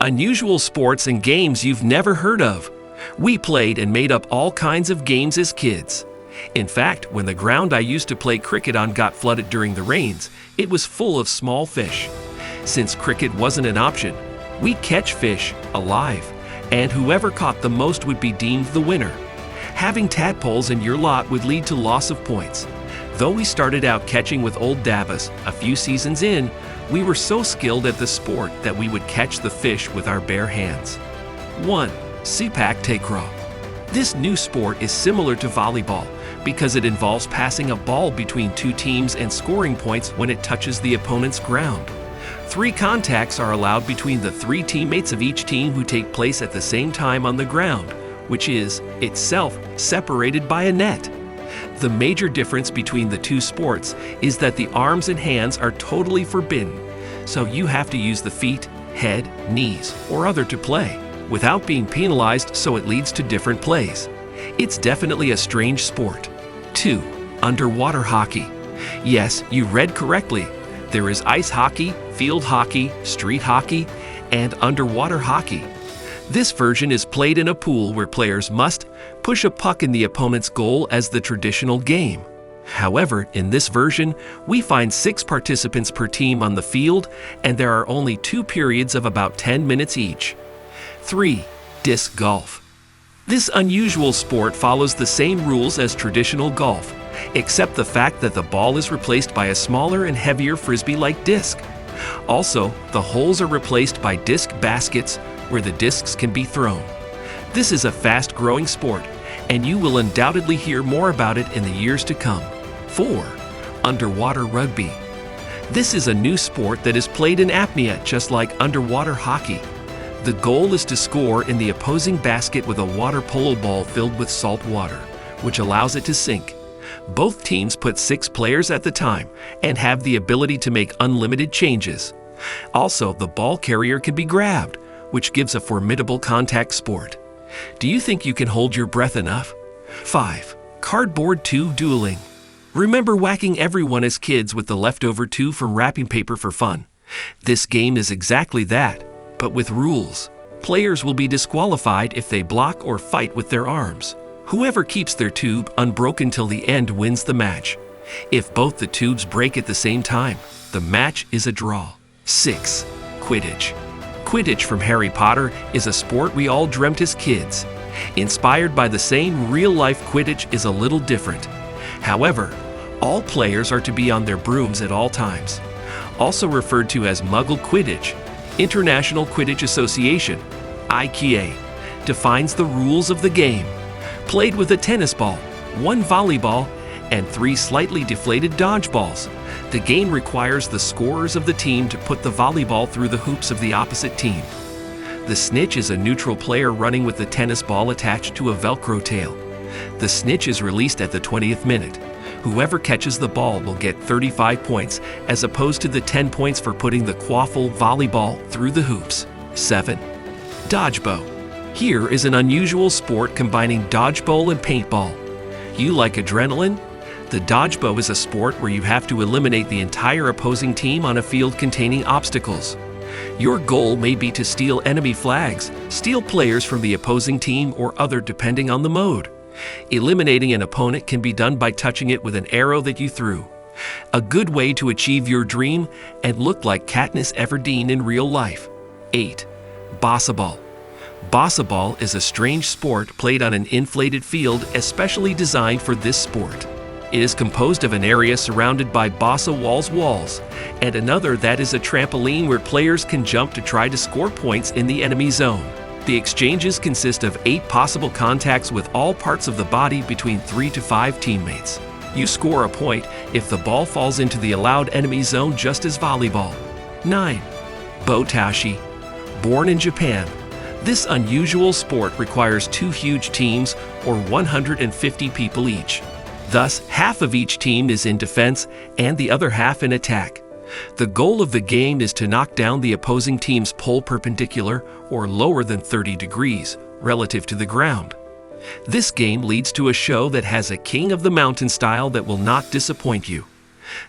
unusual sports and games you've never heard of. We played and made up all kinds of games as kids. In fact, when the ground I used to play cricket on got flooded during the rains, it was full of small fish. Since cricket wasn't an option, we catch fish alive, and whoever caught the most would be deemed the winner. Having tadpoles in your lot would lead to loss of points. Though we started out catching with old dabbas, a few seasons in, we were so skilled at the sport that we would catch the fish with our bare hands. 1. Cpac takrob. This new sport is similar to volleyball because it involves passing a ball between two teams and scoring points when it touches the opponent's ground. 3 contacts are allowed between the 3 teammates of each team who take place at the same time on the ground, which is, itself, separated by a net. The major difference between the two sports is that the arms and hands are totally forbidden, so you have to use the feet, head, knees, or other to play, without being penalized, so it leads to different plays. It's definitely a strange sport. 2. Underwater hockey. Yes, you read correctly. There is ice hockey, field hockey, street hockey, and underwater hockey. This version is played in a pool where players must push a puck in the opponent's goal as the traditional game. However, in this version, we find 6 participants per team on the field, and there are only 2 periods of about 10 minutes each. 3. Disc golf. This unusual sport follows the same rules as traditional golf, except the fact that the ball is replaced by a smaller and heavier frisbee-like disc. Also, the holes are replaced by disc baskets where the discs can be thrown. This is a fast-growing sport, and you will undoubtedly hear more about it in the years to come. 4. Underwater rugby. This is a new sport that is played in apnea just like underwater hockey. The goal is to score in the opposing basket with a water polo ball filled with salt water, which allows it to sink. Both teams put 6 players at the time and have the ability to make unlimited changes. Also, the ball carrier can be grabbed, which gives a formidable contact sport. Do you think you can hold your breath enough? 5. Cardboard tube dueling. Remember whacking everyone as kids with the leftover tube from wrapping paper for fun? This game is exactly that, but with rules. Players will be disqualified if they block or fight with their arms. Whoever keeps their tube unbroken till the end wins the match. If both the tubes break at the same time, the match is a draw. 6. Quidditch. Quidditch from Harry Potter is a sport we all dreamt as kids. Inspired by the same real-life Quidditch is a little different. However, all players are to be on their brooms at all times. Also referred to as Muggle Quidditch, International Quidditch Association, IKA, defines the rules of the game. Played with a tennis ball, 1 volleyball, and 3 slightly deflated dodgeballs. The game requires the scorers of the team to put the volleyball through the hoops of the opposite team. The snitch is a neutral player running with the tennis ball attached to a Velcro tail. The snitch is released at the 20th minute. Whoever catches the ball will get 35 points as opposed to the 10 points for putting the quaffle volleyball through the hoops. 7. Dodgeball. Here is an unusual sport combining dodgeball and paintball. You like adrenaline? The dodgeball is a sport where you have to eliminate the entire opposing team on a field containing obstacles. Your goal may be to steal enemy flags, steal players from the opposing team, or other depending on the mode. Eliminating an opponent can be done by touching it with an arrow that you threw. A good way to achieve your dream and look like Katniss Everdeen in real life. 8. Bossa ball. Bossa ball is a strange sport played on an inflated field especially designed for this sport. It is composed of an area surrounded by Bossa walls and another that is a trampoline where players can jump to try to score points in the enemy zone. The exchanges consist of 8 possible contacts with all parts of the body between 3 to 5 teammates. You score a point if the ball falls into the allowed enemy zone, just as volleyball. 9. Bo-taoshi. Born in Japan, this unusual sport requires 2 huge teams or 150 people each. Thus, half of each team is in defense and the other half in attack. The goal of the game is to knock down the opposing team's pole perpendicular or lower than 30 degrees relative to the ground. This game leads to a show that has a King of the Mountain style that will not disappoint you.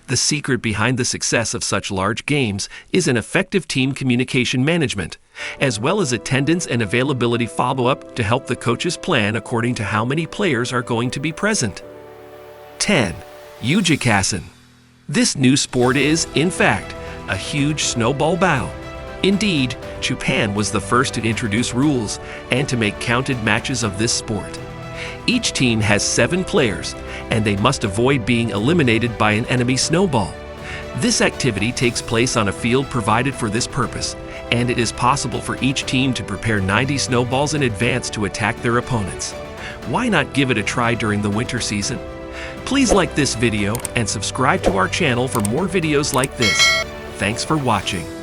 The secret behind the success of such large games is an effective team communication management, as well as attendance and availability follow-up to help the coaches plan according to how many players are going to be present. 10. Yukigassen. This new sport is, in fact, a huge snowball battle. Indeed, Japan was the first to introduce rules and to make counted matches of this sport. Each team has 7 players, and they must avoid being eliminated by an enemy snowball. This activity takes place on a field provided for this purpose, and it is possible for each team to prepare 90 snowballs in advance to attack their opponents. Why not give it a try during the winter season? Please like this video and subscribe to our channel for more videos like this. Thanks for watching.